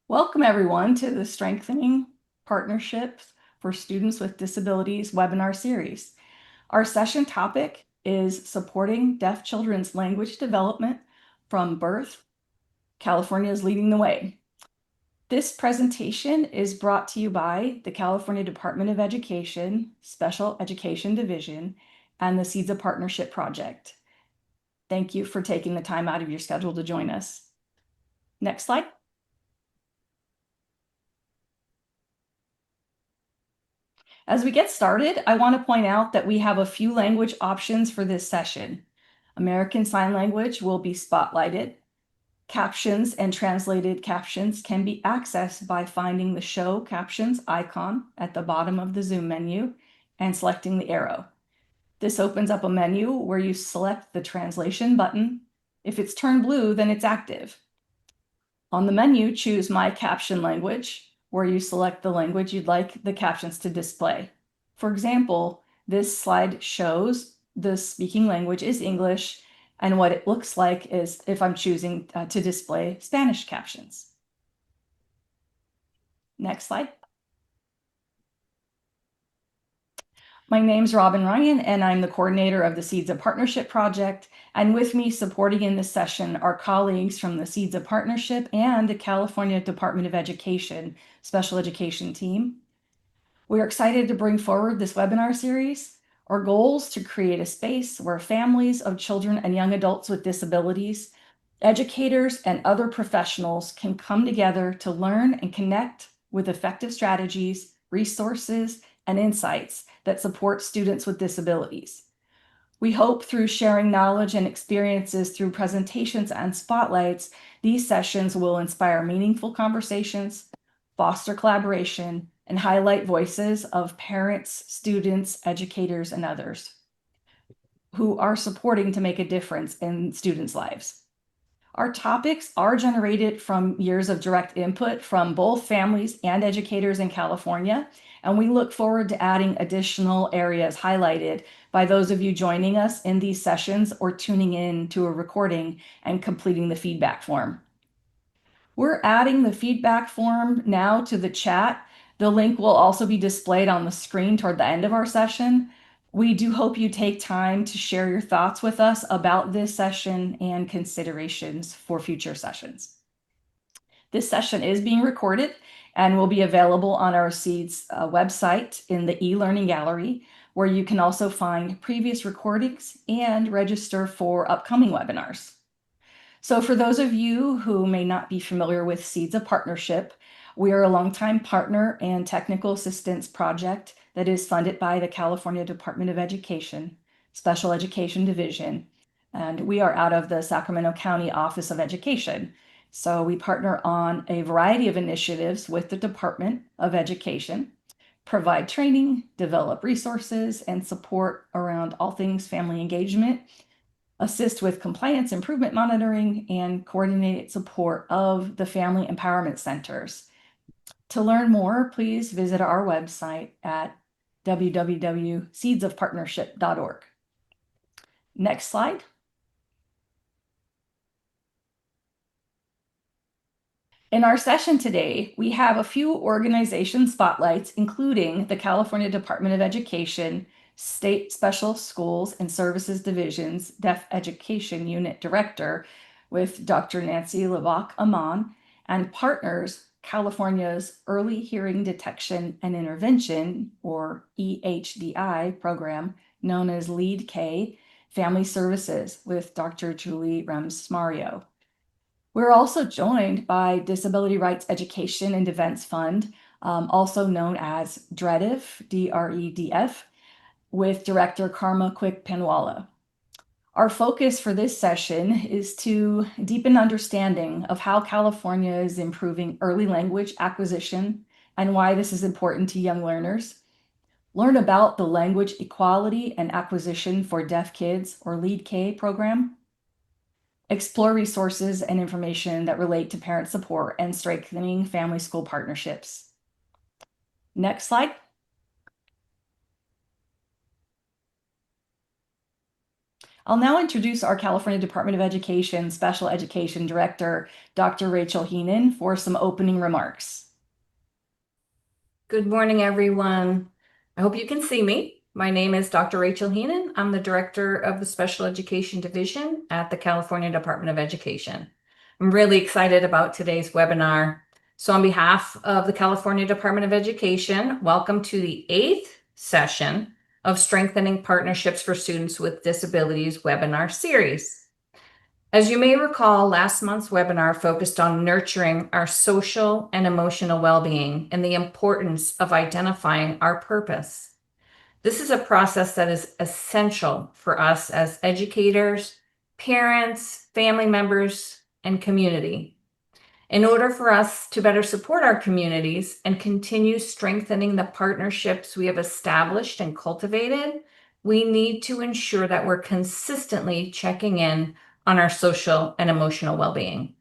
Welcome everyone to the Strengthening Partnerships for Students with Disabilities webinar series. Our session topic is Supporting Deaf Children's Language Development from Birth. California is leading the way. This presentation is brought to you by the California Department of Education, Special Education Division, and the Seeds of Partnership Project. Thank you for taking the time out of your schedule to join us. Next slide. As we get started, I want to point out that we have a few language options for this session. American Sign Language will be spotlighted. Captions and translated captions can be accessed by finding the Show Captions icon at the bottom of the Zoom menu and selecting the arrow. This opens up a menu where you select the translation button. If it's turned blue, then it's active. On the menu, choose My Caption Language, where you select the language you'd like the captions to display. For example, this slide shows the speaking language is English, and what it looks like is if I'm choosing to display Spanish captions. Next slide. My name's Robin Ryan, and I'm the coordinator of the Seeds of Partnership project. And with me supporting in this session are colleagues from the Seeds of Partnership and the California Department of Education Special Education team. We're excited to bring forward this webinar series. Our goal is to create a space where families of children and young adults with disabilities, educators, and other professionals can come together to learn and connect with effective strategies, resources, and insights that support students with disabilities. We hope through sharing knowledge and experiences through presentations and spotlights, these sessions will inspire meaningful conversations, foster collaboration, and highlight voices of parents, students, educators, and others who are supporting to make a difference in students' lives. Our topics are generated from years of direct input from both families and educators in California, and we look forward to adding additional areas highlighted by those of you joining us in these sessions or tuning in to a recording and completing the feedback form. We're adding the feedback form now to the chat. The link will also be displayed on the screen toward the end of our session. We do hope you take time to share your thoughts with us about this session and considerations for future sessions. This session is being recorded and will be available on our Seeds website in the e-learning gallery, where you can also find previous recordings and register for upcoming webinars. So for those of you who may not be familiar with Seeds of Partnership, we are a longtime partner and technical assistance project that is funded by the California Department of Education, Special Education Division, and we are out of the Sacramento County Office of Education. So we partner on a variety of initiatives with the Department of Education, provide training, develop resources, and support around all things family engagement, assist with compliance improvement monitoring, and coordinate support of the family empowerment centers. To learn more, please visit our website at www.seedsofpartnership.org. Next slide. In our session today, we have a few organization spotlights, including the California Department of Education, State Special Schools and Services Division's Deaf Education Unit Director with Dr. Nancy Lebach Aman, and partners California's Early Hearing Detection and Intervention, or EHDI program, known as LEAD K, Family Services with Dr. Julie Rems-Mario. We're also joined by Disability Rights Education and Defense Fund, also known as DREDF, D-R-E-D-F, with Director Karma Quick-Panwala. Our focus for this session is to deepen understanding of how California is improving early language acquisition and why this is important to young learners. Learn about the Language Equality and Acquisition for Deaf Kids, or LEAD K program. Explore resources and information that relate to parent support and strengthening family-school partnerships. Next slide. I'll now introduce our California Department of Education Special Education Director, Dr. Rachel Heenan, for some opening remarks. Good morning, everyone. I hope you can see me. My name is Dr. Rachel Heenan. I'm the Director of the Special Education Division at the California Department of Education. I'm really excited about today's webinar. So on behalf of the California Department of Education, welcome to the 8th session of Strengthening Partnerships for Students with Disabilities webinar series. As you may recall, last month's webinar focused on nurturing our social and emotional well-being and the importance of identifying our purpose. This is a process that is essential for us as educators, parents, family members, and community. In order for us to better support our communities and continue strengthening the partnerships we have established and cultivated, we need to ensure that we're consistently checking in on our social and emotional well-being.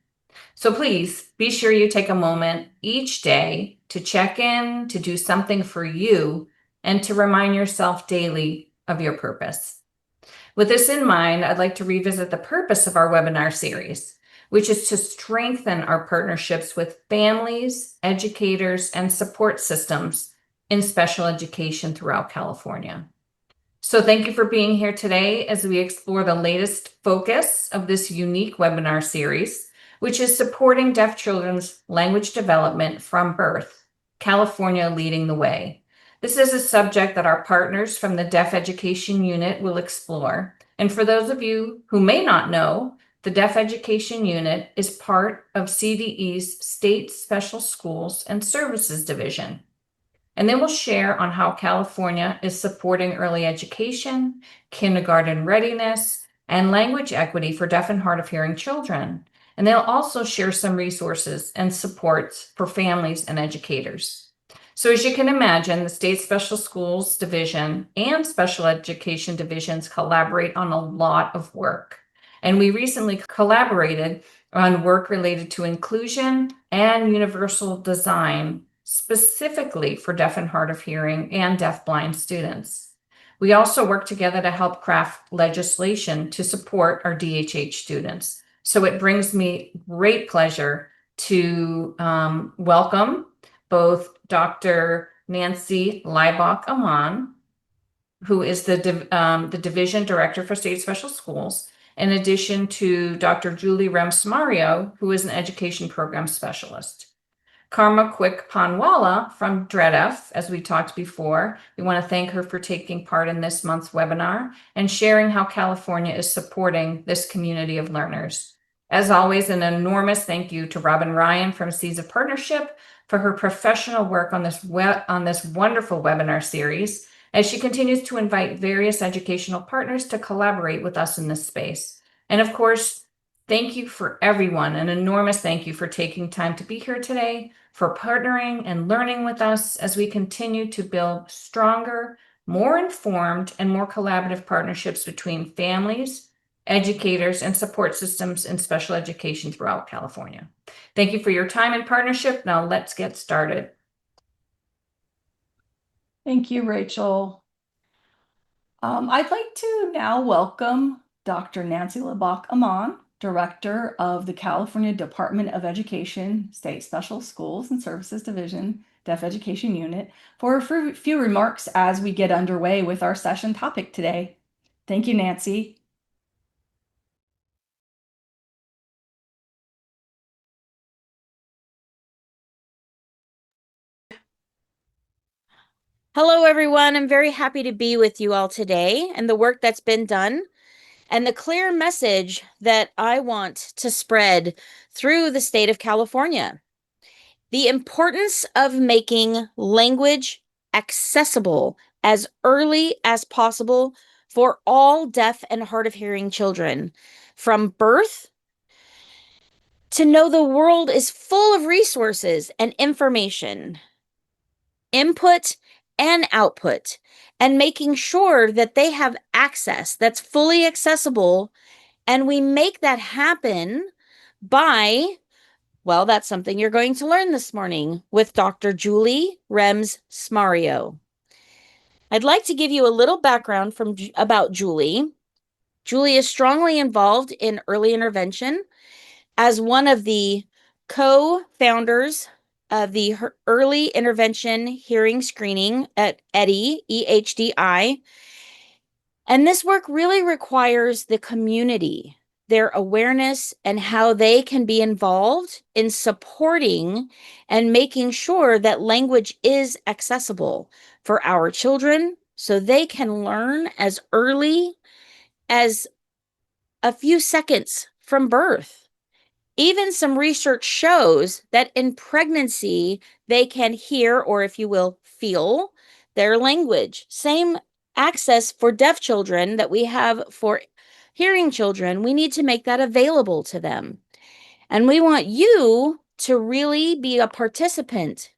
So please be sure you take a moment each day to check in, to do something for you, and to remind yourself daily of your purpose. With this in mind, I'd like to revisit the purpose of our webinar series, which is to strengthen our partnerships with families, educators, and support systems in special education throughout California. So thank you for being here today as we explore the latest focus of this unique webinar series, which is supporting deaf children's language development from birth, California leading the way. This is a subject that our partners from the Deaf Education Unit will explore. And for those of you who may not know, the Deaf Education Unit is part of CDE's State Special Schools and Services Division. And then we'll share on how California is supporting early education, kindergarten readiness, and language equity for deaf and hard of hearing children. And they'll also share some resources and supports for families and educators. So as you can imagine, the State Special Schools Division and Special Education Divisions collaborate on a lot of work. And we recently collaborated on work related to inclusion and universal design, specifically for deaf and hard of hearing and deaf-blind students. We also work together to help craft legislation to support our DHH students. So it brings me great pleasure to welcome both Dr. Nancy Leibach Aman, who is the Division Director for State Special Schools, in addition to Dr. Julie Rems-Mario, who is an Education Program Specialist. Karma Quick Panwala from DREDF, as we talked before. We want to thank her for taking part in this month's webinar and sharing how California is supporting this community of learners. As always, an enormous thank you to Robin Ryan from Seeds of Partnership for her professional work on this wonderful webinar series, as she continues to invite various educational partners to collaborate with us in this space. And of course, thank you for everyone, an enormous thank you for taking time to be here today, for partnering and learning with us as we continue to build stronger, more informed, and more collaborative partnerships between families, educators, and support systems in special education throughout California. Thank you for your time and partnership. Now let's get started. Thank you, Rachel. I'd like to now welcome Dr. Nancy Leibach Aman, Director of the California Department of Education, State Special Schools and Services Division, Deaf Education Unit, for a few remarks as we get underway with our session topic today. Thank you, Nancy. Hello, everyone. I'm very happy to be with you all today and the work that's been done and the clear message that I want to spread through the state of California. The importance of making language accessible as early as possible for all deaf and hard of hearing children from birth to know the world is full of resources and information, input and output, and making sure that they have access that's fully accessible. And we make that happen by, well, that's something you're going to learn this morning with Dr. Julie Rems-Mario. I'd like to give you a little background about Julie. Julie is strongly involved in early intervention as one of the co-founders of the Early Intervention Hearing Screening at EHDI, EHDI. And this work really requires the community, their awareness, and how they can be involved in supporting and making sure that language is accessible for our children so they can learn as early as a few seconds from birth. Even some research shows that in pregnancy, they can hear, or if you will, feel their language. Same access for deaf children that we have for hearing children. We need to make that available to them. And we want you to really be a participant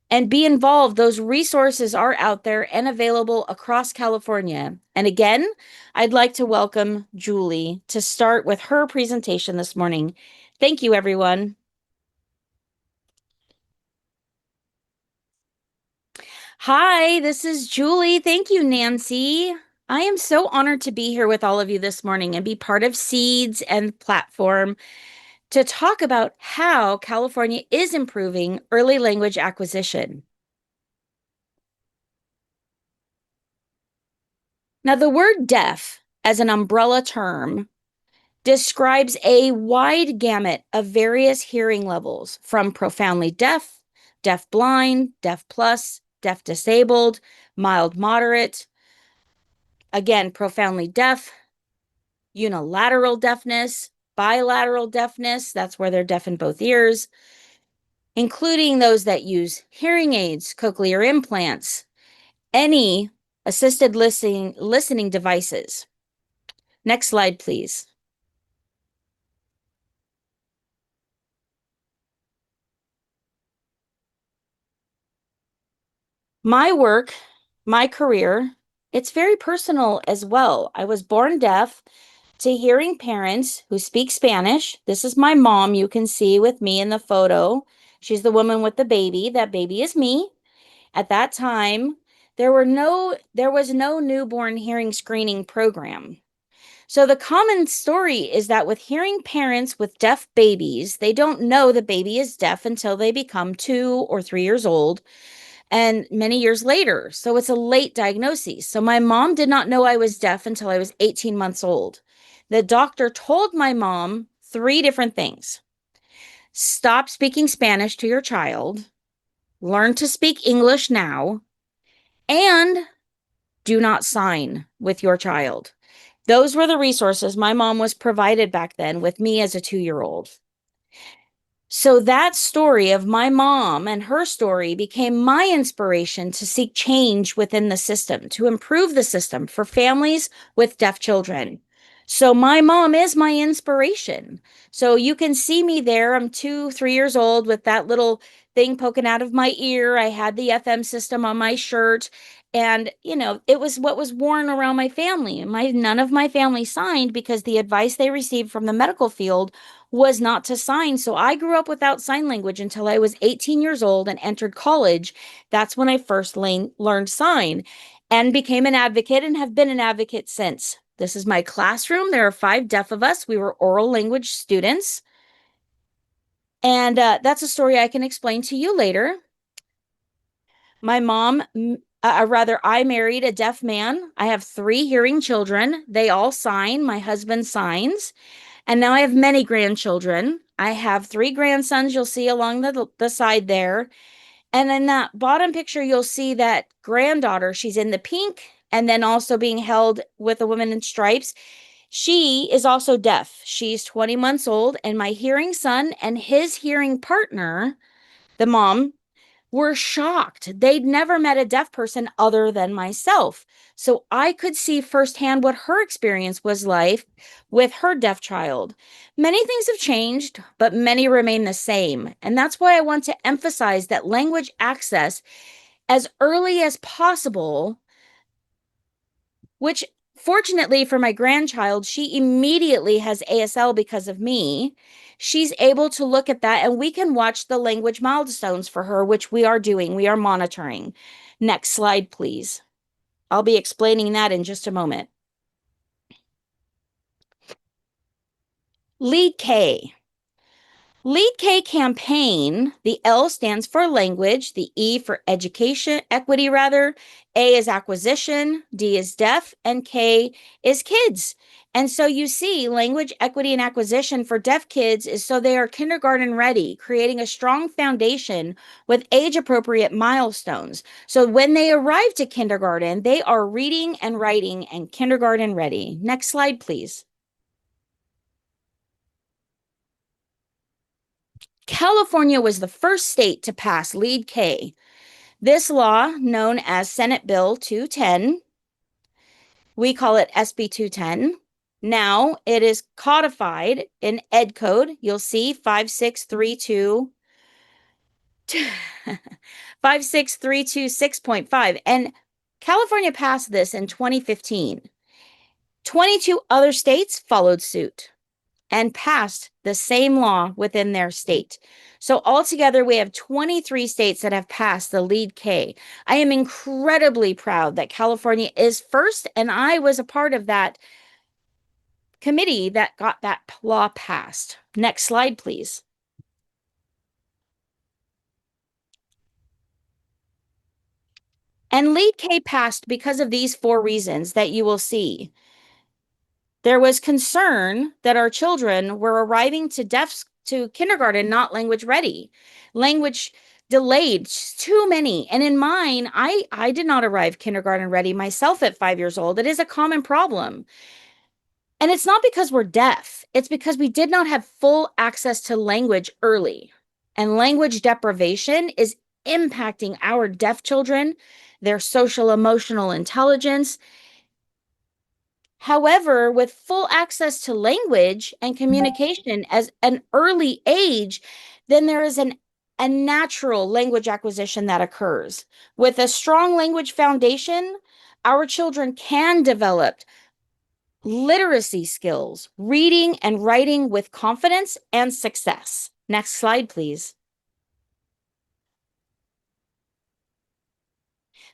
and be involved. Those resources are out there and available across California. And again, I'd like to welcome Julie to start with her presentation this morning. Thank you, everyone. Hi, this is Julie. Thank you, Nancy. I am so honored to be here with all of you this morning and be part of SEEDS and platform to talk about how California is improving early language acquisition. Now, the word deaf as an umbrella term describes a wide gamut of various hearing levels, from profoundly deaf, deaf blind, deaf plus, deaf disabled, mild moderate, again, profoundly deaf, unilateral deafness, bilateral deafness, that's where they're deaf in both ears, including those that use hearing aids, cochlear implants, any assisted listening devices. Next slide, please. My work, my career, it's very personal as well. I was born deaf to hearing parents who speak Spanish. This is my mom, you can see with me in the photo. She's the woman with the baby. That baby is me. At that time, there was no newborn hearing screening program. So the common story is that with hearing parents with deaf babies, they don't know the baby is deaf until they become 2 or 3 years old and many years later. So it's a late diagnosis. So my mom did not know I was deaf until I was 18 months old. The doctor told my mom 3 different things. Stop speaking Spanish to your child, learn to speak English now, and do not sign with your child. Those were the resources my mom was provided back then with me as a 2-year-old. So that story of my mom and her story became my inspiration to seek change within the system, to improve the system for families with deaf children. So my mom is my inspiration. So you can see me there. I'm 2, 3 years old with that little thing poking out of my ear. I had the FM system on my shirt. And, it was what was worn around my family. None of my family signed because the advice they received from the medical field was not to sign. So I grew up without sign language until I was 18 years old and entered college. That's when I first learned sign and became an advocate and have been an advocate since. This is my classroom. There are 5 deaf of us. We were oral language students. And that's a story I can explain to you later. My mom, I married a deaf man. I have 3 hearing children. They all sign. My husband signs. And now I have many grandchildren. I have 3 grandsons you'll see along the side there. And in that bottom picture, you'll see that granddaughter. She's in the pink and then also being held with a woman in stripes. She is also deaf. She's 20 months old. And my hearing son and his hearing partner, the mom, were shocked. They'd never met a deaf person other than myself. So I could see firsthand what her experience was like with her deaf child. Many things have changed, but many remain the same. And that's why I want to emphasize that language access as early as possible, which fortunately for my grandchild, she immediately has ASL because of me. She's able to look at that and we can watch the language milestones for her, which we are doing. We are monitoring. Next slide, please. I'll be explaining that in just a moment. Lead K. Lead K campaign, the L stands for language, the E for education, equity rather, A is acquisition, D is deaf, and K is kids. And so you see language, equity, and acquisition for deaf kids is so they are kindergarten ready, creating a strong foundation with age appropriate milestones. So when they arrive to kindergarten, they are reading and writing and kindergarten ready. Next slide, please. California was the first state to pass Lead K. This law, known as Senate Bill 210, we call it SB 210. Now it is codified in Ed Code. You'll see 5632 56326.5. And California passed this in 2015. 22 other states followed suit and passed the same law within their state. So altogether, we have 23 states that have passed the Lead K. I am incredibly proud that California is first, and I was a part of that committee that got that law passed. Next slide, please. And Lead K passed because of these 4 reasons that you will see. There was concern that our children were arriving to kindergarten not language ready, language delayed, too many. And in mine, I did not arrive kindergarten ready myself at 5 years old. It is a common problem. And it's not because we're deaf. It's because we did not have full access to language early. And language deprivation is impacting our deaf children, their social emotional intelligence. However, with full access to language and communication as an early age, then there is a natural language acquisition that occurs. With a strong language foundation, our children can develop literacy skills, reading and writing with confidence and success. Next slide, please.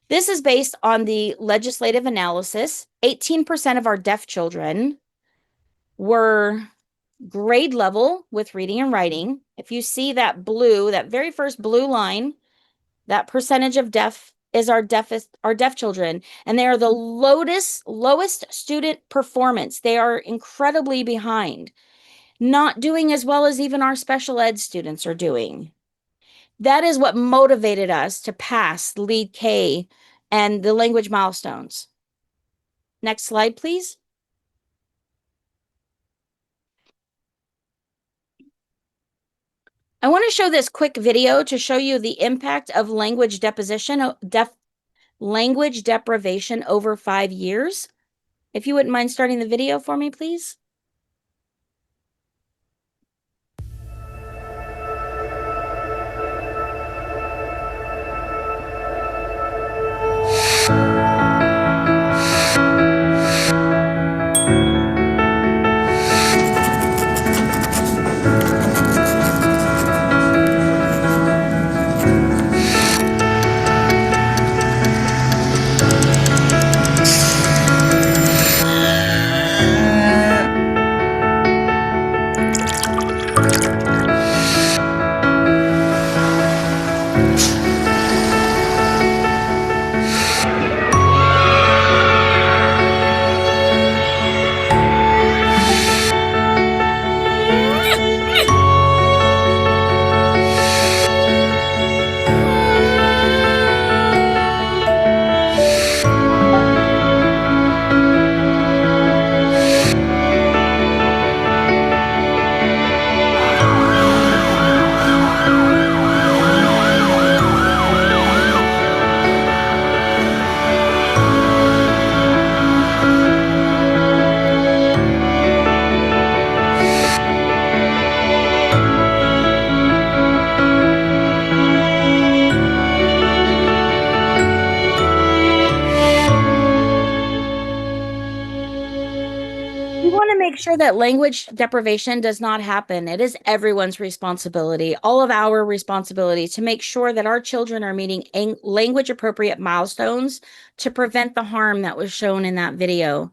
This is based on the legislative analysis. 18% of our deaf children were grade level with reading and writing. If you see that blue, that very first blue line, that percentage of deaf is our deaf children, and they are the lowest student performance. They are incredibly behind, not doing as well as even our special ed students are doing. That is what motivated us to pass Lead K and the language milestones. Next slide, please. I want to show this quick video to show you the impact of language deprivation over 5 years. If you wouldn't mind starting the video for me, please. Make sure that language deprivation does not happen. It is everyone's responsibility, all of our responsibility to make sure that our children are meeting language appropriate milestones to prevent the harm that was shown in that video.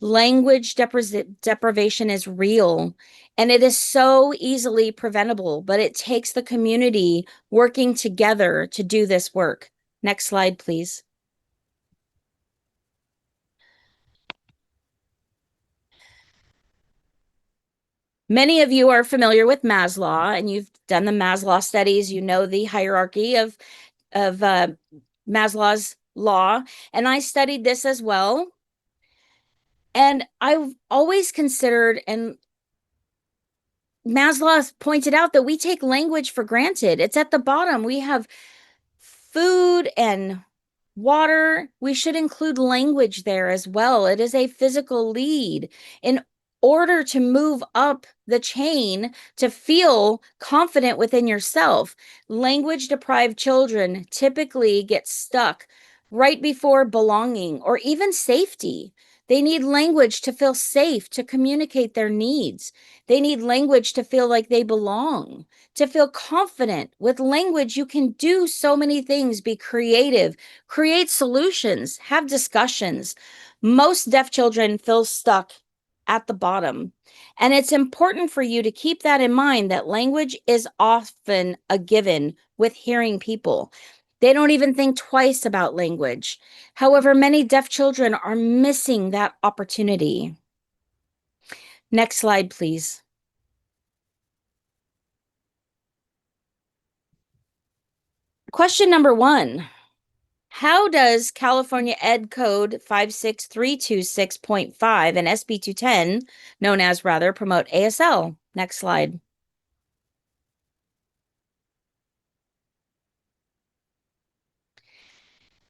Language deprivation is real, And it is so easily preventable, but it takes the community working together to do this work. Next slide, please. Many of you are familiar with Maslow, and you've done the Maslow studies. You know the hierarchy of Maslow's law, and I studied this as well. And I've always considered, and Maslow pointed out, that we take language for granted. It's at the bottom. We have food and water. We should include language there as well. It is a physical lead. In order to move up the chain, to feel confident within yourself, language deprived children typically get stuck right before belonging or even safety. They need language to feel safe, to communicate their needs. They need language to feel like they belong, to feel confident. With language, you can do so many things, be creative, create solutions, have discussions. Most deaf children feel stuck at the bottom. And it's important for you to keep that in mind, that language is often a given with hearing people. They don't even think twice about language. However, many deaf children are missing that opportunity. Next slide, please. Question number 1. How does California Ed Code 56326.5 and SB 210, known as rather, promote ASL? Next slide.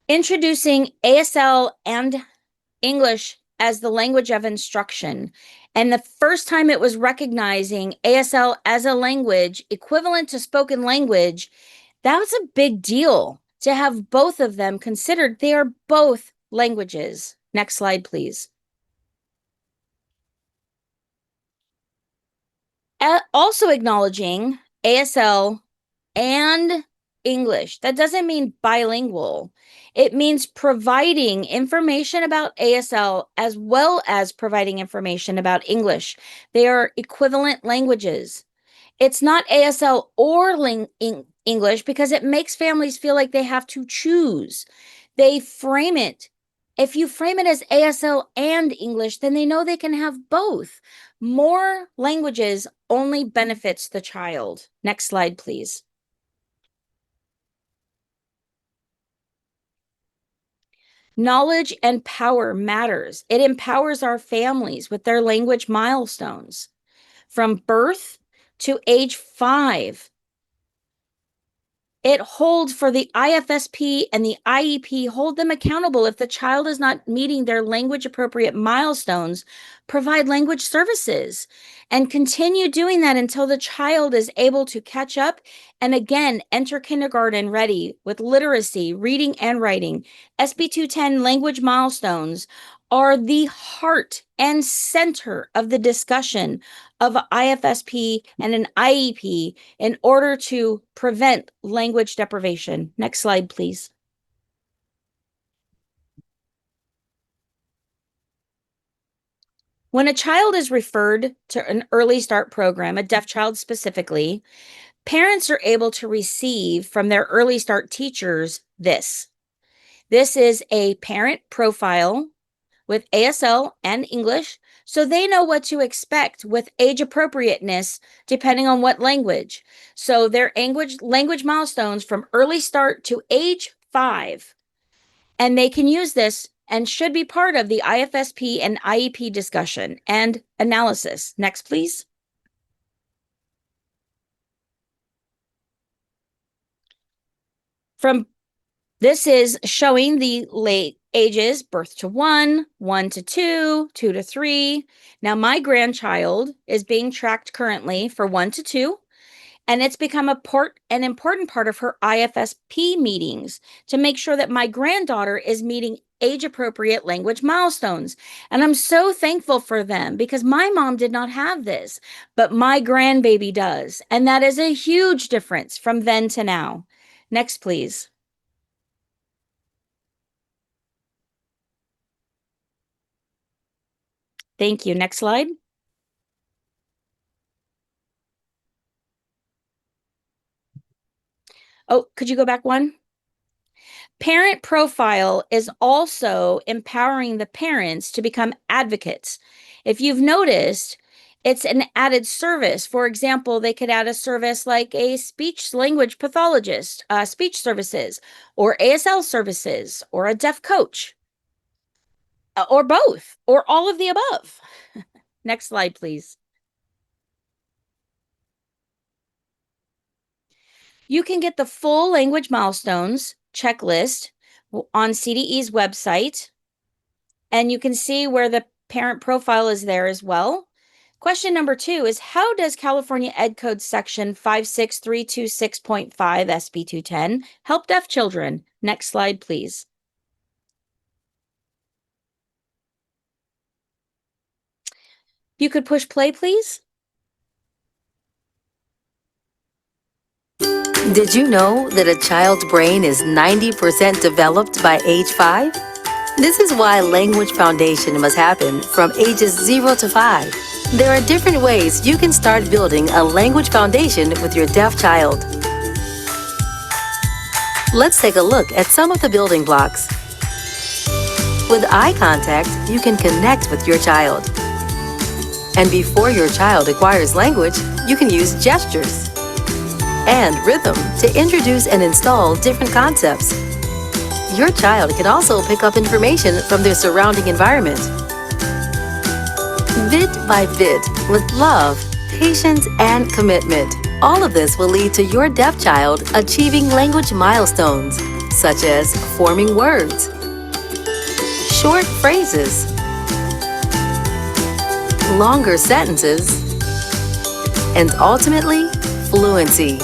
Introducing ASL and English as the language of instruction. And the first time it was recognizing ASL as a language equivalent to spoken language, that was a big deal to have both of them considered. They are both languages. Next slide, please. Also acknowledging ASL and English. That doesn't mean bilingual. It means providing information about ASL as well as providing information about English. They are equivalent languages. It's not ASL or English because it makes families feel like they have to choose. They frame it. If you frame it as ASL and English, then they know they can have both. More languages only benefits the child. Next slide, please. Knowledge and power matters. It empowers our families with their language milestones. From birth to age 5, it holds for the IFSP and the IEP, hold them accountable. If the child is not meeting their language appropriate milestones, provide language services and continue doing that until the child is able to catch up and again enter kindergarten ready with literacy, reading and writing. SB 210 language milestones are the heart and center of the discussion of IFSP and an IEP in order to prevent language deprivation. Next slide, please. When a child is referred to an early start program, a deaf child specifically, parents are able to receive from their early start teachers this. This is a parent profile with ASL and English, so they know what to expect with age appropriateness depending on what language. So their language milestones from early start to age 5. And they can use this and should be part of the IFSP and IEP discussion and analysis. Next, please. This is showing the late ages, birth to 1, 1 to 2, 2 to 3. Now, my grandchild is being tracked currently for 1 to 2, and it's become an important part of her IFSP meetings to make sure that my granddaughter is meeting age-appropriate language milestones. And I'm so thankful for them because my mom did not have this, but my grandbaby does. And that is a huge difference from then to now. Next, please. Thank you. Next slide. Oh, could you go back one? Parent profile is also empowering the parents to become advocates. If you've noticed, it's an added service. For example, they could add a service like a speech language pathologist, speech services, or ASL services, or a deaf coach, or both, or all of the above. Next slide, please. You can get the full language milestones checklist on CDE's website, and you can see where the parent profile is there as well. Question number 2 is, how does California Ed Code section 56326.5 SB 210 help deaf children? Next slide, please. You could push play, please. Did you know that a child's brain is 90% developed by age 5? This is why Language Foundation must happen from ages 0 to 5. There are different ways you can start building a language foundation with your deaf child. Let's take a look at some of the building blocks. With eye contact, you can connect with your child. And before your child acquires language, you can use gestures and rhythm to introduce and install different concepts. Your child can also pick up information from their surrounding environment. Bit by bit, with love, patience, and commitment, all of this will lead to your deaf child achieving language milestones, such as forming words, short phrases, longer sentences, and ultimately, fluency.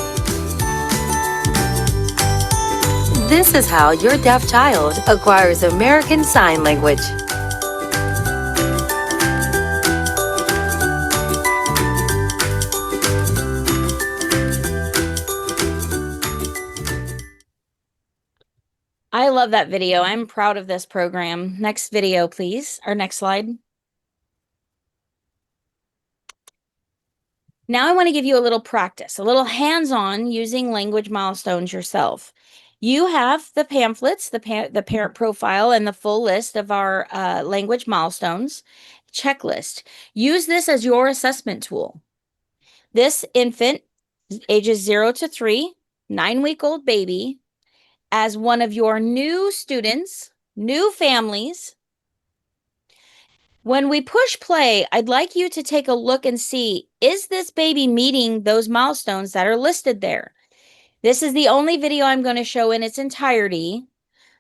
This is how your deaf child acquires American Sign Language. I love that video. I'm proud of this program. Next video, please, or next slide. Now I want to give you a little practice, a little hands-on using language milestones yourself. You have the pamphlets, the parent profile, and the full list of our language milestones checklist. Use this as your assessment tool. This infant, ages 0 to 3, 9-week-old baby, as one of your new students, new families. When we push play, I'd like you to take a look and see, is this baby meeting those milestones that are listed there? This is the only video I'm going to show in its entirety.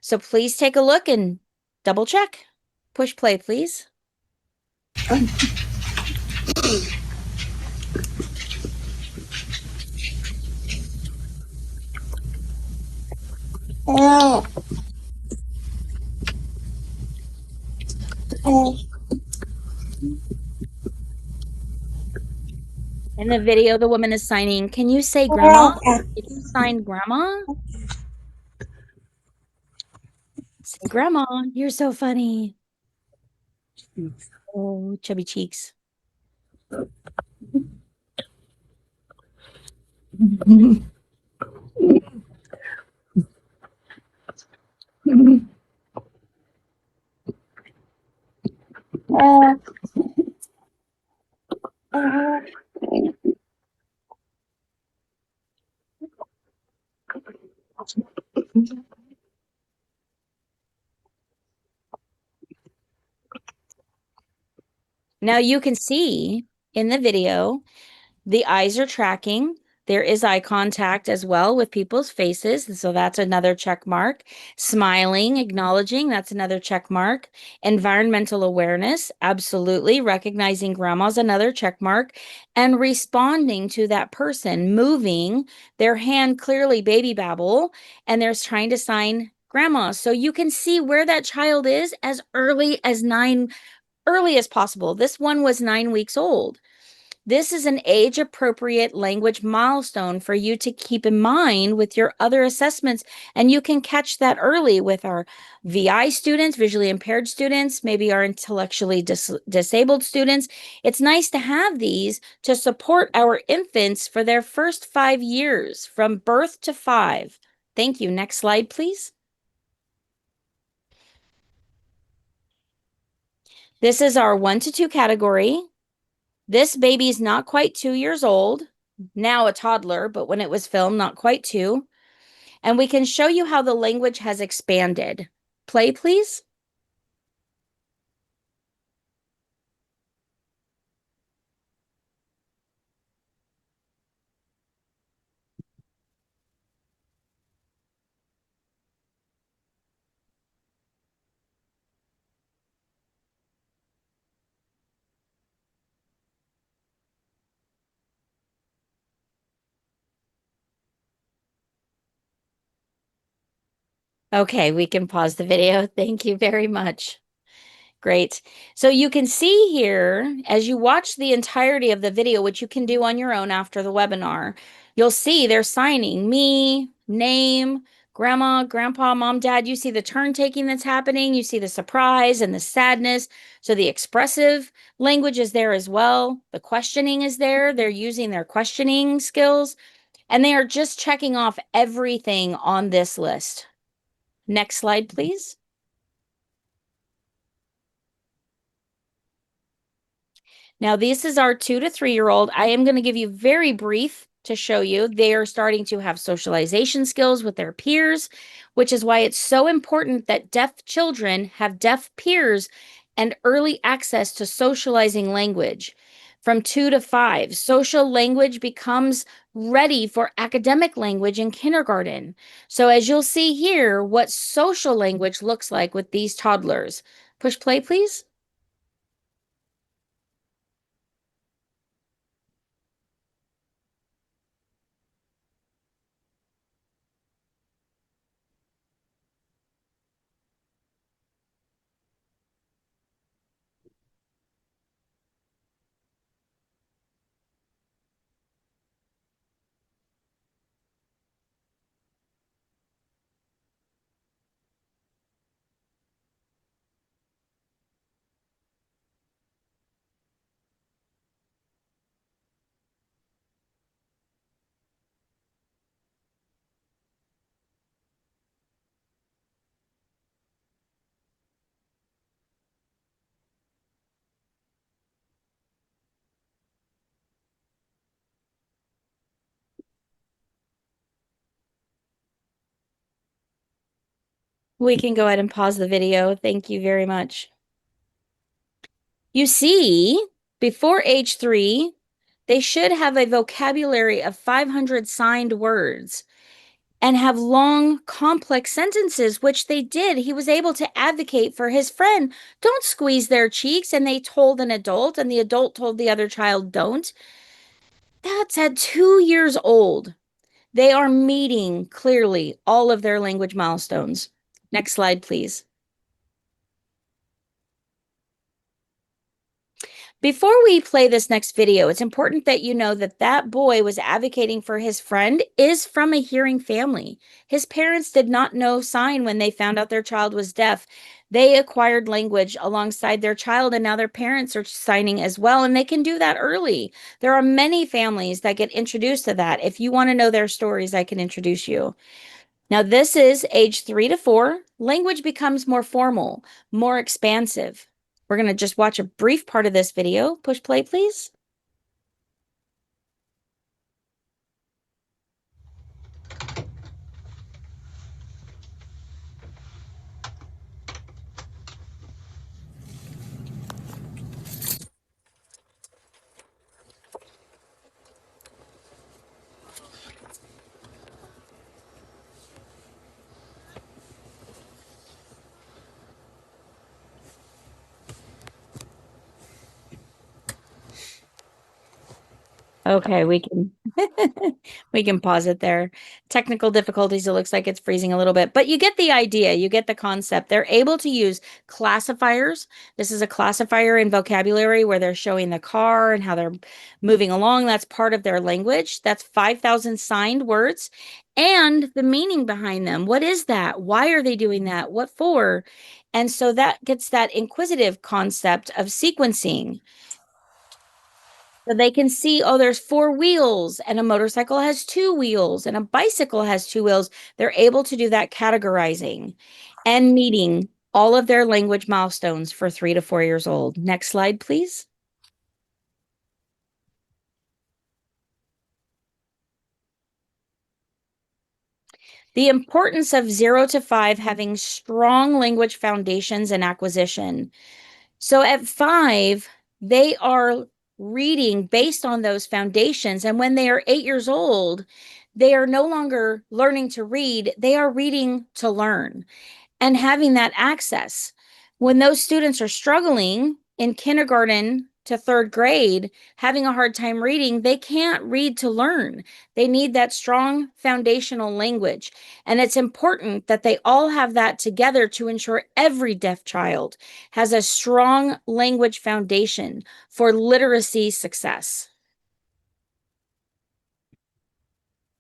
So please take a look and double check. Push play, please. In the video, the woman is signing. Can you say grandma? Can you sign grandma? Say grandma. You're so funny. Oh, chubby cheeks. Now you can see in the video, the eyes are tracking. There is eye contact as well with people's faces. So that's another check mark. Smiling, acknowledging, that's another check mark. Environmental awareness, absolutely. Recognizing grandma's another check mark. And responding to that person, moving their hand clearly, baby babble, and they're trying to sign grandma. So you can see where that child is as early as possible. This one was 9 weeks old. This is an age-appropriate language milestone for you to keep in mind with your other assessments, and you can catch that early with our VI students, visually impaired students, maybe our intellectually disabled students. It's nice to have these to support our infants for their first 5 years, from birth to 5. Thank you. Next slide, please. This is our 1 to 2 category. This baby is not quite 2 years old, now a toddler, but when it was filmed, not quite 2. And we can show you how the language has expanded. Play, please. Okay, we can pause the video. Thank you very much. Great. So you can see here, as you watch the entirety of the video, which you can do on your own after the webinar, you'll see they're signing me, name, grandma, grandpa, mom, dad. You see the turn taking that's happening. You see the surprise and the sadness. So the expressive language is there as well. The questioning is there. They're using their questioning skills, and they are just checking off everything on this list. Next slide, please. Now, this is our 2 to 3-year-old. I am going to give you very brief to show you. They are starting to have socialization skills with their peers, which is why it's so important that deaf children have deaf peers and early access to socializing language. From 2 to 5, social language becomes ready for academic language in kindergarten. So as you'll see here, what social language looks like with these toddlers. Push play, please. We can go ahead and pause the video. Thank you very much. You see, before age 3, they should have a vocabulary of 500 signed words and have long, complex sentences, which they did. He was able to advocate for his friend. Don't squeeze their cheeks. And they told an adult, and the adult told the other child, don't. That's at 2 years old. They are meeting clearly all of their language milestones. Next slide, please. Before we play this next video, it's important that you know that that boy was advocating for his friend is from a hearing family. His parents did not know sign when they found out their child was deaf. They acquired language alongside their child, and now their parents are signing as well, and they can do that early. There are many families that get introduced to that. If you want to know their stories, I can introduce you. Now, this is age 3 to 4. Language becomes more formal, more expansive. We're going to just watch a brief part of this video. Push play, please. Okay, we can we can pause it there. Technical difficulties, it looks like it's freezing a little bit, but you get the idea, you get the concept. They're able to use classifiers. This is a classifier in vocabulary where they're showing the car and how they're moving along. That's part of their language. That's 5,000 signed words and the meaning behind them. What is that? Why are they doing that? What for? And so that gets that inquisitive concept of sequencing. So they can see, oh, there's 4 wheels, and a motorcycle has 2 wheels, and a bicycle has 2 wheels. They're able to do that categorizing and meeting all of their language milestones for 3 to 4 years old. Next slide, please. The importance of 0 to 5 having strong language foundations and acquisition. So at 5, they are reading based on those foundations. And when they are 8 years old, they are no longer learning to read, they are reading to learn and having that access. When those students are struggling in kindergarten to 3rd grade, having a hard time reading, they can't read to learn. They need that strong foundational language. And it's important that they all have that together to ensure every deaf child has a strong language foundation for literacy success.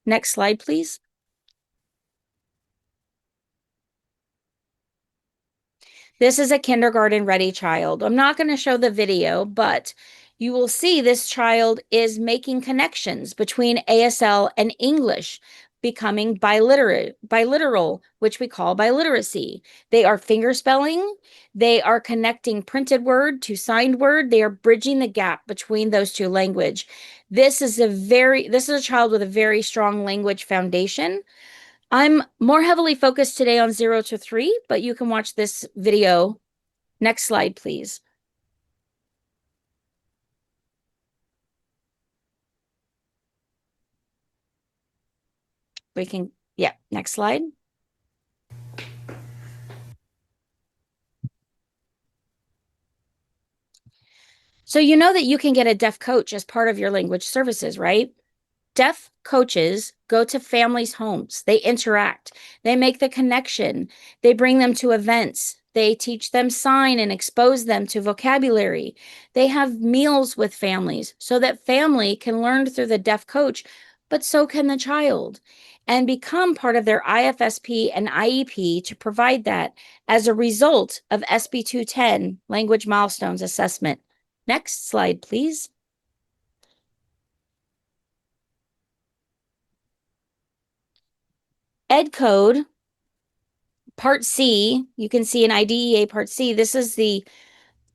Next slide, please. This is a kindergarten ready child. I'm not going to show the video, but you will see this child is making connections between ASL and English, becoming biliteral, which we call biliteracy. They are finger spelling. They are connecting printed word to signed word. They are bridging the gap between those two language. This is a child with a very strong language foundation. I'm more heavily focused today on 0 to 3, but you can watch this video. Next slide, please. Next slide. So you know that you can get a deaf coach as part of your language services, right? Deaf coaches go to families' homes. They interact. They make the connection. They bring them to events. They teach them sign and expose them to vocabulary. They have meals with families so that family can learn through the deaf coach, but so can the child, and become part of their IFSP and IEP to provide that as a result of SB 210 Language Milestones Assessment. Next slide, please. Ed Code, Part C, you can see in IDEA Part C, this is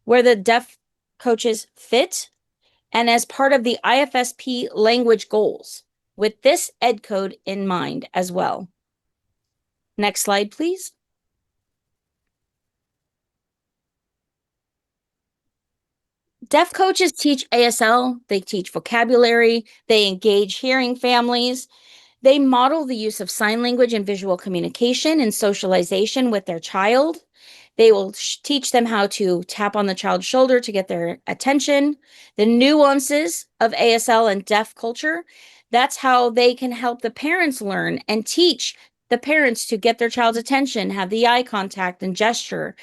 where the deaf coaches fit, and as part of the IFSP language goals, with this Ed Code in mind as well. Next slide, please. Deaf coaches teach ASL, they teach vocabulary, they engage hearing families, they model the use of sign language and visual communication and socialization with their child. They will teach them how to tap on the child's shoulder to get their attention, the nuances of ASL and deaf culture. That's how they can help the parents learn and teach the parents to get their child's attention, have the eye contact and gesture.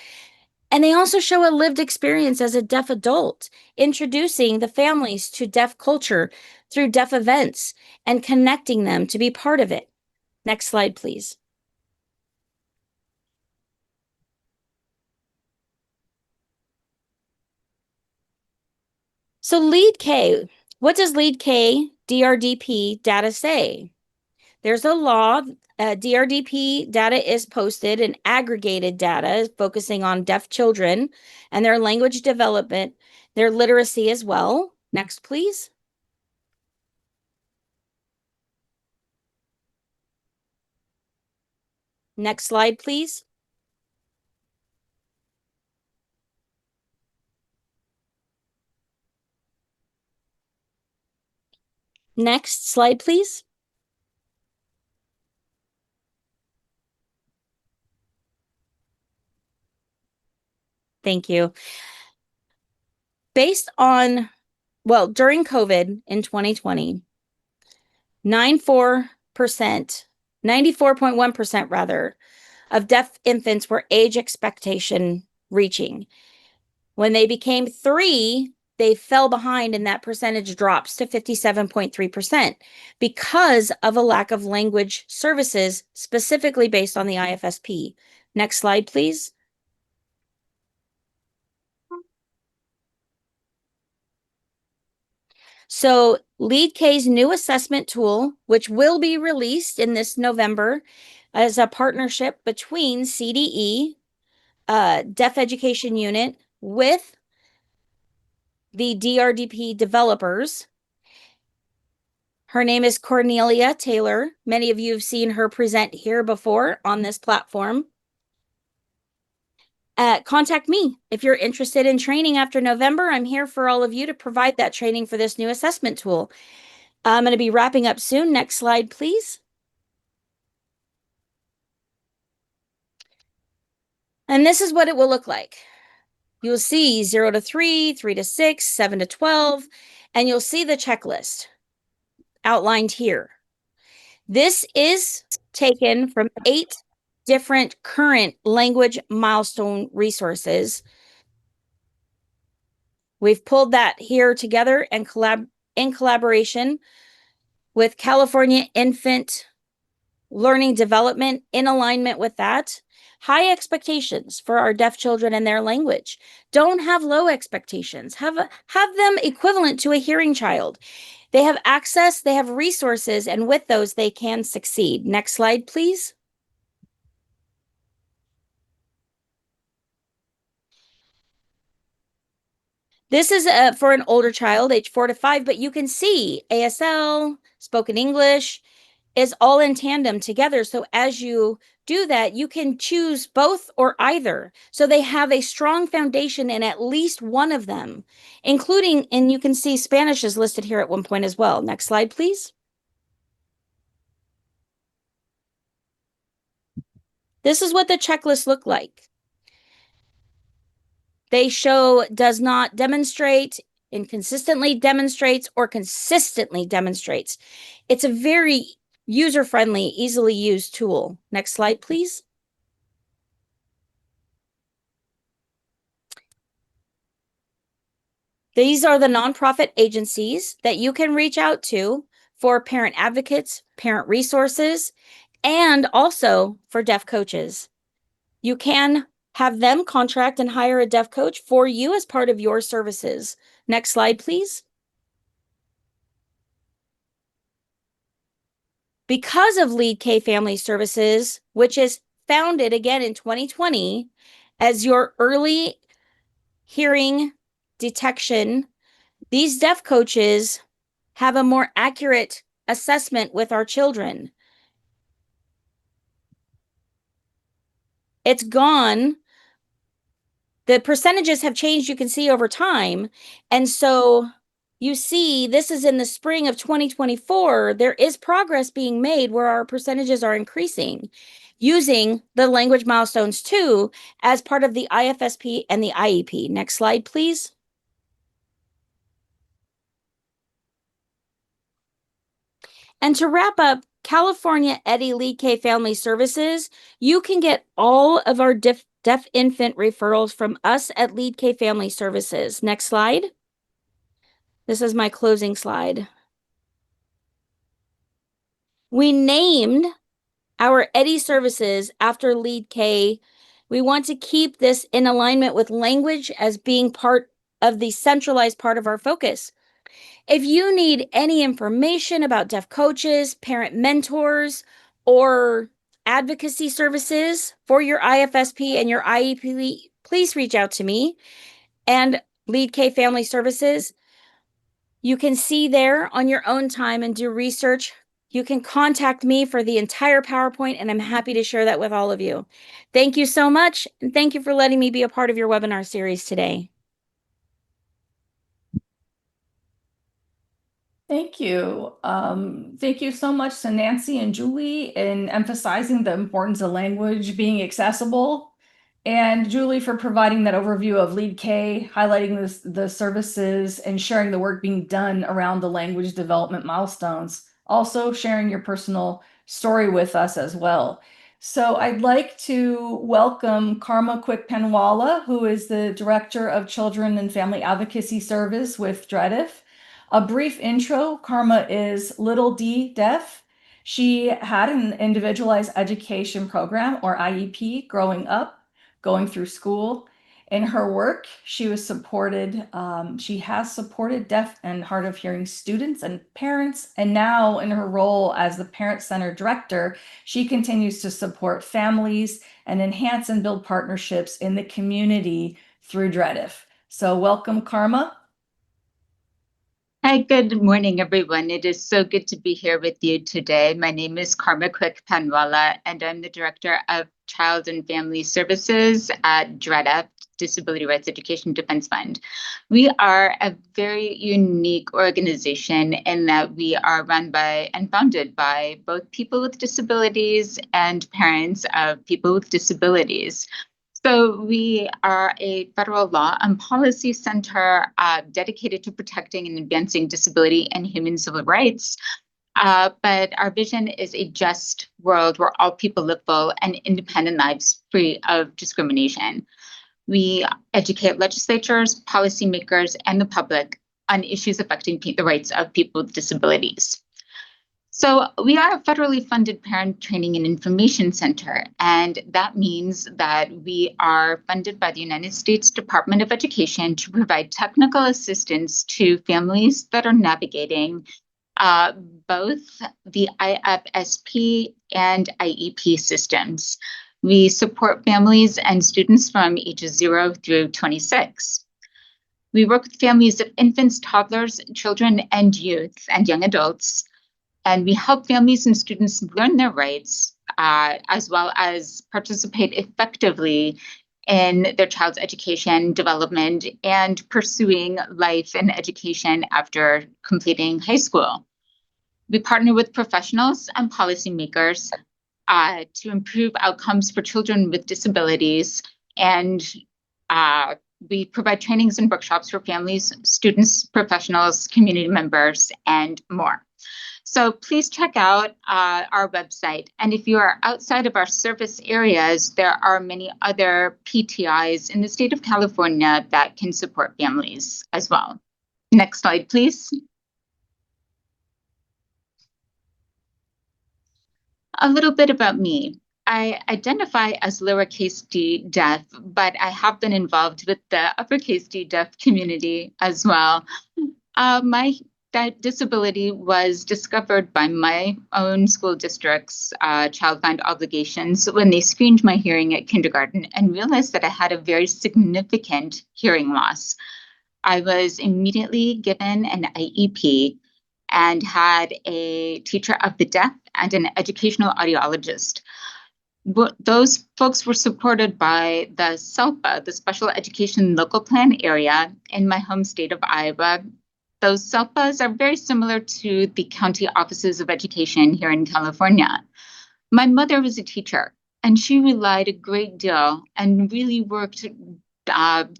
And they also show a lived experience as a deaf adult, introducing the families to deaf culture through deaf events and connecting them to be part of it. Next slide, please. So LEAD K, what does LEAD K DRDP data say? There's a law, DRDP data is posted and aggregated data focusing on deaf children and their language development, their literacy as well. Next, please. Next slide, please. Next slide, please. Thank you. Based on during COVID in 2020, 94.1% rather, of deaf infants were age expectation reaching. When they became 3, they fell behind, and that percentage drops to 57.3% because of a lack of language services, specifically based on the IFSP. Next slide, please. So LeadK's new assessment tool, which will be released in this November, is a partnership between CDE, Deaf Education Unit, with the DRDP developers. Her name is Cornelia Taylor. Many of you have seen her present here before on this platform. Contact me if you're interested in training after November. I'm here for all of you to provide that training for this new assessment tool. I'm going to be wrapping up soon. Next slide, please. And this is what it will look like. You'll see 0 to 3, 3 to 6, 7 to 12, and you'll see the checklist outlined here. This is taken from 8 different current language milestone resources. We've pulled that here together and in collaboration with California Infant Learning Development, in alignment with that. High expectations for our deaf children and their language. Don't have low expectations. Have them equivalent to a hearing child. They have access, they have resources, and with those, they can succeed. Next slide, please. This is for an older child, age 4 to 5, but you can see ASL, spoken English is all in tandem together. So as you do that, you can choose both or either. So they have a strong foundation in at least one of them, including, and you can see Spanish is listed here at one point as well. Next slide, please. This is what the checklist look like. They show does not demonstrate, inconsistently demonstrates, or consistently demonstrates. It's a very user-friendly, easily used tool. Next slide, please. These are the nonprofit agencies that you can reach out to for parent advocates, parent resources, and also for deaf coaches. You can have them contract and hire a deaf coach for you as part of your services. Next slide, please. Because of LeadK Family Services, which is founded again in 2020 as your early hearing detection, these deaf coaches have a more accurate assessment with our children. It's gone. The percentages have changed, you can see, over time. And so you see, this is in the spring of 2024. There is progress being made where our percentages are increasing using the language milestones too as part of the IFSP and the IEP. Next slide, please. And to wrap up, California EDDI LeadK Family Services, you can get all of our deaf infant referrals from us at LeadK Family Services. Next slide. This is my closing slide. We named our EDDI services after LeadK. We want to keep this in alignment with language as being part of the centralized part of our focus. If you need any information about deaf coaches, parent mentors, or advocacy services for your IFSP and your IEP, please reach out to me and LeadK Family Services. You can see there on your own time and do research. You can contact me for the entire PowerPoint, and I'm happy to share that with all of you. Thank you so much, and thank you for letting me be a part of your webinar series today. Thank you. Thank you so much to Nancy and Julie in emphasizing the importance of language being accessible And Julie for providing that overview of Lead K, highlighting the services and sharing the work being done around the language development milestones. Also sharing your personal story with us as well. So I'd like to welcome Karma Quick-Penwalla, who is the Director of Children and Family Advocacy Service with DREDF. A brief intro, Karma is Little D deaf. She had an individualized education program or IEP growing up, going through school. In her work, she has supported deaf and hard of hearing students and parents. And now in her role as the Parent Center Director, she continues to support families and enhance and build partnerships in the community through DREDF. So welcome, Karma. Hi, good morning, everyone. It is so good to be here with you today. My name is Karma Quick-Penwalla, and I'm the Director of Child and Family Services at DREDF, Disability Rights Education Defense Fund. We are a very unique organization in that we are run by and founded by both people with disabilities and parents of people with disabilities. So we are a federal law and policy center dedicated to protecting and advancing disability and human civil rights. But our vision is a just world where all people live full and independent lives free of discrimination. We educate legislatures, policymakers, and the public on issues affecting the rights of people with disabilities. So we are a federally funded parent training and information center, and that means that we are funded by the United States Department of Education to provide technical assistance to families that are navigating both the IFSP and IEP systems. We support families and students from ages 0 through 26. We work with families of infants, toddlers, children, and youth, and young adults. And we help families and students learn their rights, as well as participate effectively in their child's education, development, and pursuing life and education after completing high school. We partner with professionals and policymakers to improve outcomes for children with disabilities, and we provide trainings and workshops for families, students, professionals, community members, and more. So please check out our website. And if you are outside of our service areas, there are many other PTIs in the state of California that can support families as well. Next slide, please. A little bit about me. I identify as lowercase d deaf, but I have been involved with the uppercase D deaf community as well. That disability was discovered by my own school district's Child Find Obligations when they screened my hearing at kindergarten and realized that I had a very significant hearing loss. I was immediately given an IEP and had a teacher of the deaf and an educational audiologist. Those folks were supported by the SELPA, the Special Education Local Plan area in my home state of Iowa. Those SELPAs are very similar to the county offices of education here in California. My mother was a teacher, and she relied a great deal and really worked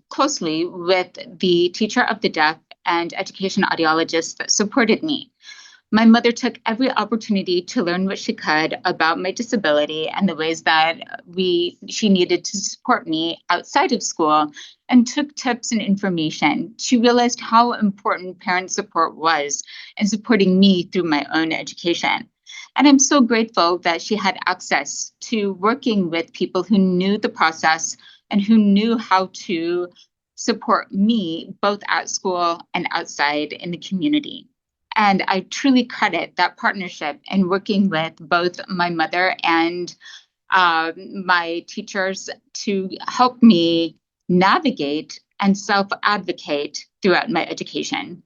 closely with the teacher of the deaf and education audiologist that supported me. My mother took every opportunity to learn what she could about my disability and the ways that she needed to support me outside of school, and took tips and information. She realized how important parent support was in supporting me through my own education. And I'm so grateful that she had access to working with people who knew the process and who knew how to support me both at school and outside in the community. And I truly credit that partnership in working with both my mother and my teachers to help me navigate and self-advocate throughout my education.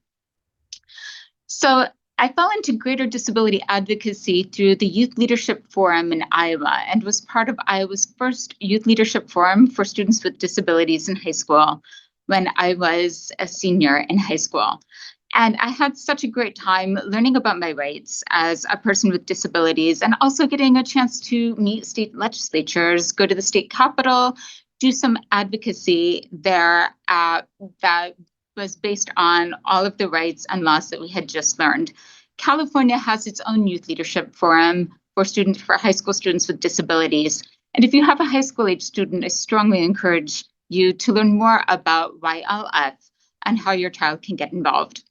So I fell into greater disability advocacy through the Youth Leadership Forum in Iowa and was part of Iowa's first Youth Leadership Forum for students with disabilities in high school when I was a senior in high school. And I had such a great time learning about my rights as a person with disabilities, and also getting a chance to meet state legislatures, go to the state capitol, do some advocacy there that was based on all of the rights and laws that we had just learned. California has its own youth leadership forum for high school students with disabilities. And if you have a high school age student, I strongly encourage you to learn more about YLF and how your child can get involved.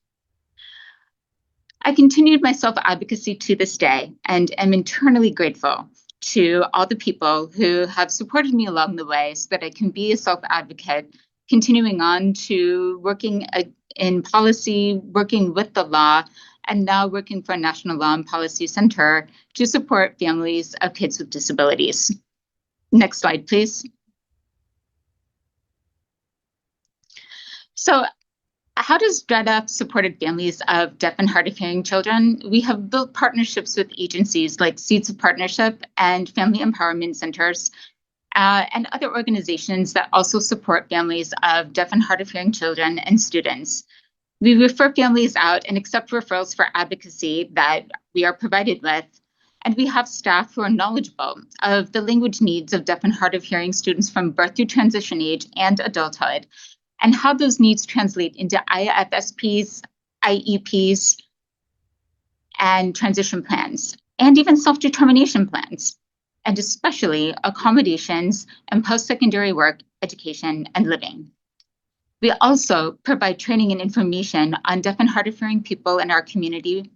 I continued my self-advocacy to this day and am eternally grateful to all the people who have supported me along the way so that I can be a self-advocate, continuing on to working in policy, working with the law, and now working for a National Law and Policy Center to support families of kids with disabilities. Next slide, please. So how does DREDF supported families of deaf and hard of hearing children? We have built partnerships with agencies like Seeds of Partnership and Family Empowerment Centers and other organizations that also support families of deaf and hard of hearing children and students. We refer families out and accept referrals for advocacy that we are provided with. And we have staff who are knowledgeable of the language needs of deaf and hard of hearing students from birth through transition age and adulthood, and how those needs translate into IFSPs, IEPs, and transition plans, and even self-determination plans, and especially accommodations and post-secondary work, education, and living. We also provide training and information on deaf and hard of hearing people in our community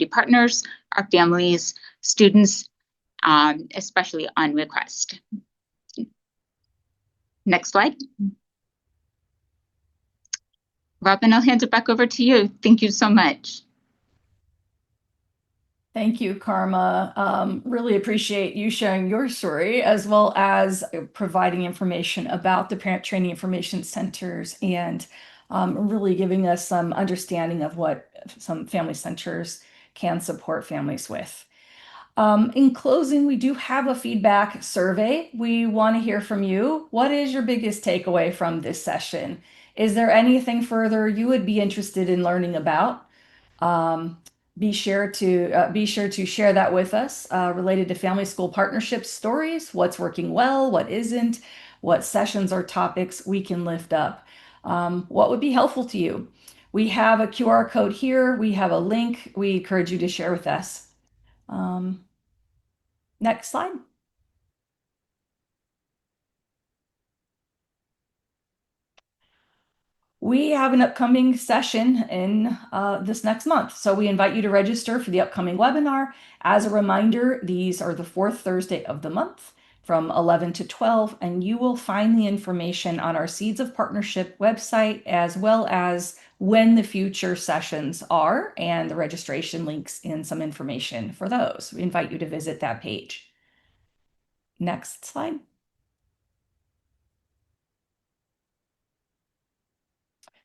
partners, our families, students, especially on request. Next slide. Robin, I'll hand it back over to you. Thank you so much. Thank you, Karma. Really appreciate you sharing your story, as well as providing information about the Parent Training Information Centers and really giving us some understanding of what some family centers can support families with. In closing, we do have a feedback survey. We want to hear from you. What is your biggest takeaway from this session? Is there anything further you would be interested in learning about? Be sure to share that with us related to family school partnership stories, what's working well, what isn't, what sessions or topics we can lift up. What would be helpful to you? We have a QR code here. We have a link we encourage you to share with us. Next slide. We have an upcoming session in this next month, so we invite you to register for the upcoming webinar. As a reminder, these are the fourth Thursday of the month from 11 to 12, and you will find the information on our Seeds of Partnership website, as well as when the future sessions are and the registration links and some information for those. We invite you to visit that page. Next slide.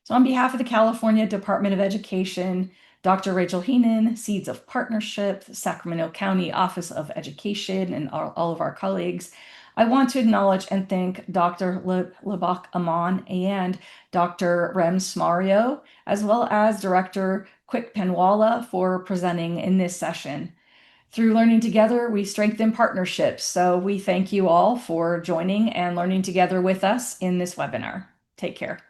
So on behalf of the California Department of Education, Dr. Rachel Heenan, Seeds of Partnership, Sacramento County Office of Education, and all of our colleagues, I want to acknowledge and thank Dr. Labak Aman and Dr. Rems Mario, as well as Director Quick Penwala for presenting in this session. Through learning together, we strengthen partnerships. So we thank you all for joining and learning together with us in this webinar. Take care.